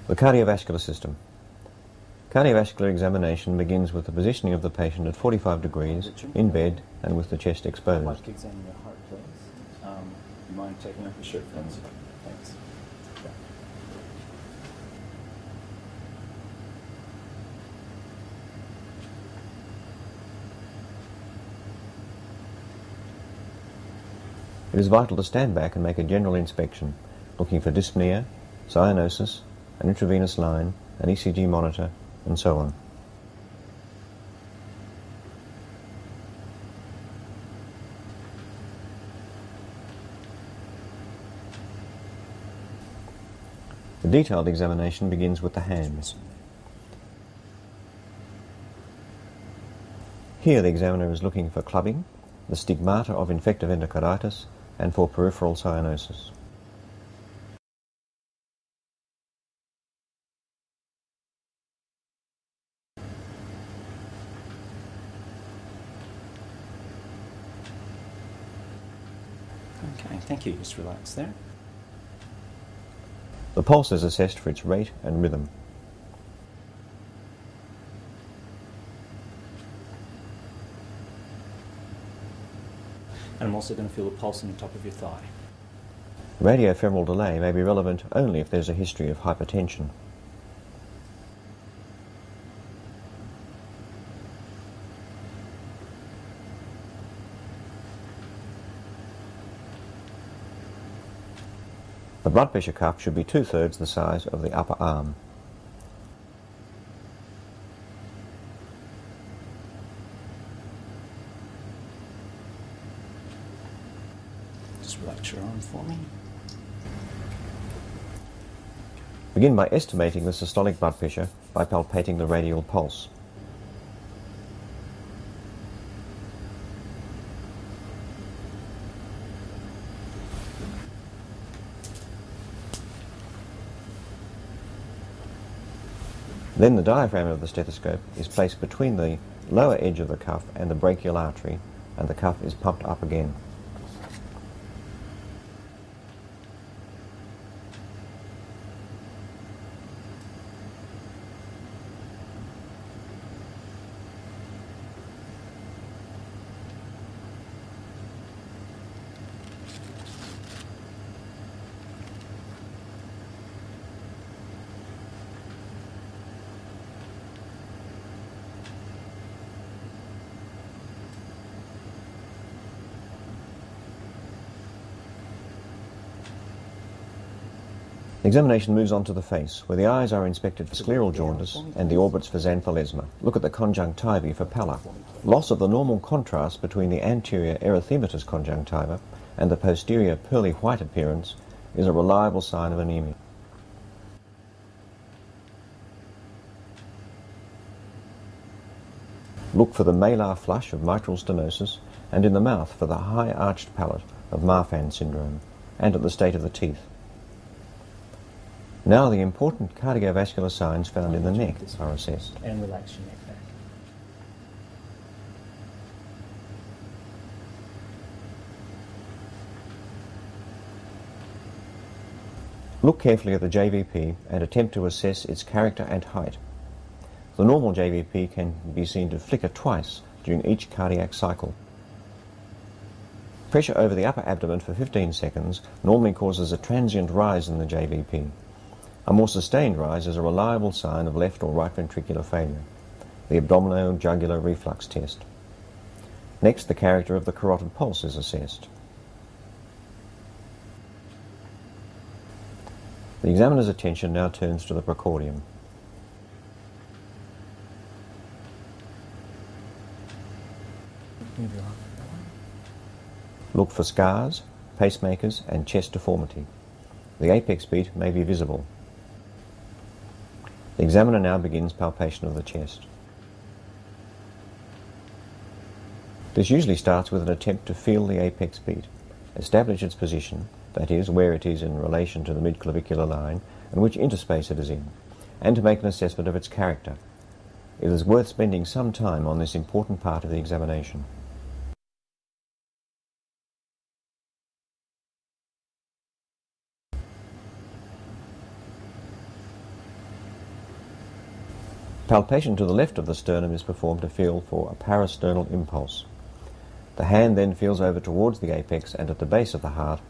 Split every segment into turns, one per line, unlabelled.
The cardiovascular system. Cardiovascular examination begins with the positioning of the patient at 45 degrees in bed and with the chest exposed.
I'd like to examine your heart, please. You mind taking off your shirt, friends? Thanks. Okay.
It is vital to stand back and make a general inspection, looking for dyspnea, cyanosis, an intravenous line, an ECG monitor, and so on. The detailed examination begins with the hands. Here the examiner is looking for clubbing, the stigmata of infective endocarditis, and for peripheral cyanosis.
Okay, thank you. Just relax there.
The pulse is assessed for its rate and rhythm.
And I'm also going to feel the pulse in the top of your thigh.
Radiofemoral delay may be relevant only if there's a history of hypertension. The blood pressure cuff should be 2/3 the size of the upper arm.
Just relax your arm for me.
Begin by estimating the systolic blood pressure by palpating the radial pulse. Then the diaphragm of the stethoscope is placed between the lower edge of the cuff and the brachial artery, and the cuff is pumped up again. The examination moves on to the face, where the eyes are inspected for scleral jaundice and the orbits for xanthelasma. Look at the conjunctivae for pallor. Loss of the normal contrast between the anterior erythematous conjunctiva and the posterior pearly white appearance is a reliable sign of anemia. Look for the malar flush of mitral stenosis and in the mouth for the high arched palate of Marfan syndrome and at the state of the teeth. Now the important cardiovascular signs found in the neck are assessed.
And relax your neck back.
Look carefully at the JVP and attempt to assess its character and height. The normal JVP can be seen to flicker twice during each cardiac cycle. Pressure over the upper abdomen for 15 seconds normally causes a transient rise in the JVP. A more sustained rise is a reliable sign of left or right ventricular failure, the abdomino-jugular reflux test. Next, the character of the carotid pulse is assessed. The examiner's attention now turns to the precordium.
Move your arm.
Look for scars, pacemakers, and chest deformity. The apex beat may be visible. The examiner now begins palpation of the chest. This usually starts with an attempt to feel the apex beat, establish its position, that is, where it is in relation to the midclavicular line and which interspace it is in, and to make an assessment of its character. It is worth spending some time on this important part of the examination. Palpation to the left of the sternum is performed to feel for a parasternal impulse. The hand then feels over towards the apex and at the base of the heart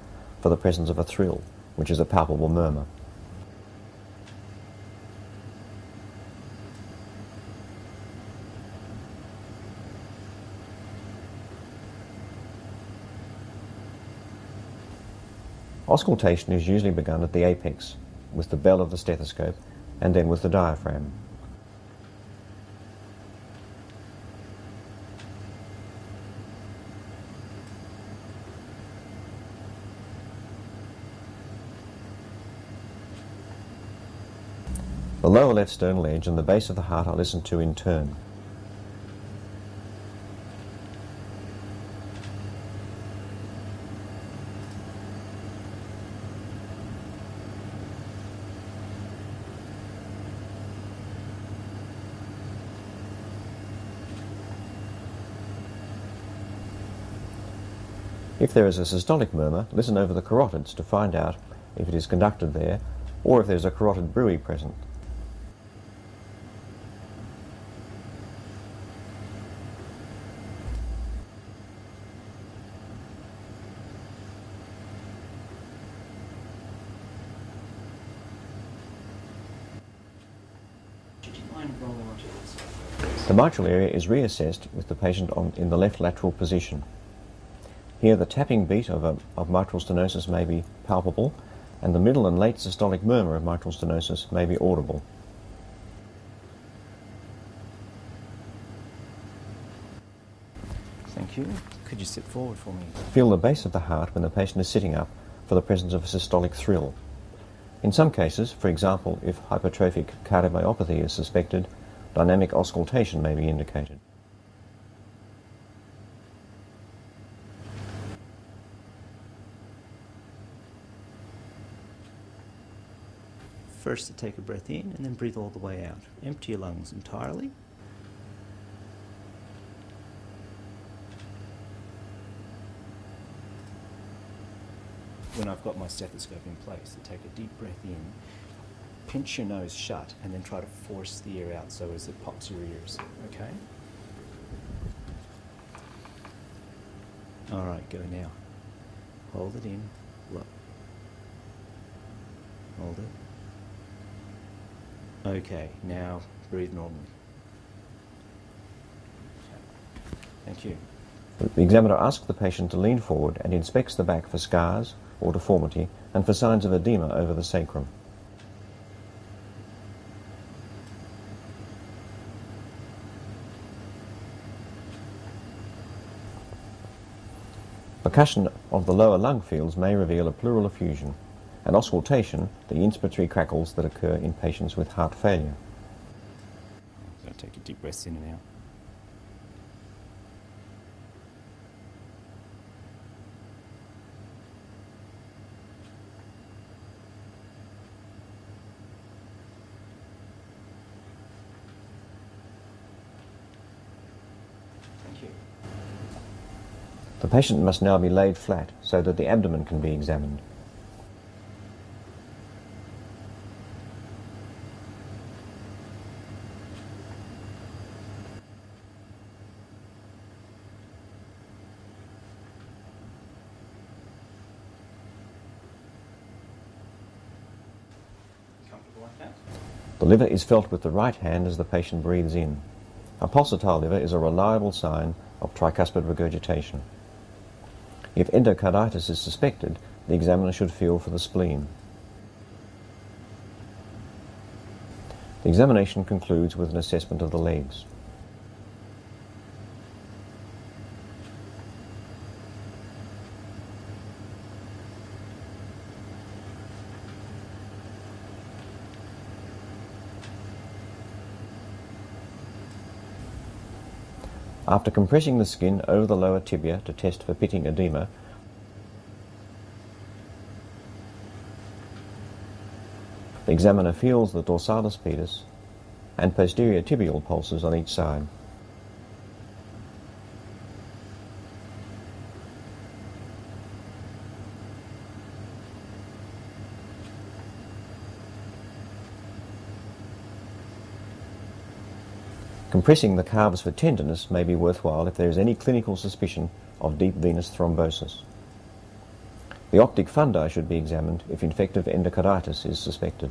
for the presence of a thrill, which is a palpable murmur. Auscultation is usually begun at the apex, with the bell of the stethoscope, and then with the diaphragm. The lower left sternal edge and the base of the heart are listened to in turn. If there is a systolic murmur, listen over the carotids to find out if it is conducted there or if there is a carotid bruit present. The mitral area is reassessed with the patient in the left lateral position. Here the tapping beat of mitral stenosis may be palpable, and the middle and late systolic murmur of mitral stenosis may be audible.
Thank you. Could you sit forward for me?
Feel the base of the heart when the patient is sitting up for the presence of a systolic thrill. In some cases, for example, if hypertrophic cardiomyopathy is suspected, dynamic auscultation may be indicated.
First to take a breath in and then breathe all the way out. Empty your lungs entirely. When I've got my stethoscope in place, to take a deep breath in, pinch your nose shut and then try to force the air out so as it pops your ears, okay? All right, go now. Hold it in, low. Hold it. Okay, now breathe normally. Thank you.
The examiner asks the patient to lean forward and inspects the back for scars or deformity and for signs of edema over the sacrum. Percussion of the lower lung fields may reveal a pleural effusion, and auscultation, the inspiratory crackles that occur in patients with heart failure.
So take a deep breath in and out. Thank you.
The patient must now be laid flat so that the abdomen can be examined.
Comfortable like that?
The liver is felt with the right hand as the patient breathes in. A pulsatile liver is a reliable sign of tricuspid regurgitation. If endocarditis is suspected, the examiner should feel for the spleen. The examination concludes with an assessment of the legs. After compressing the skin over the lower tibia to test for pitting edema, the examiner feels the dorsalis pedis and posterior tibial pulses on each side. Compressing the calves for tenderness may be worthwhile if there is any clinical suspicion of deep venous thrombosis. The optic fundi should be examined if infective endocarditis is suspected.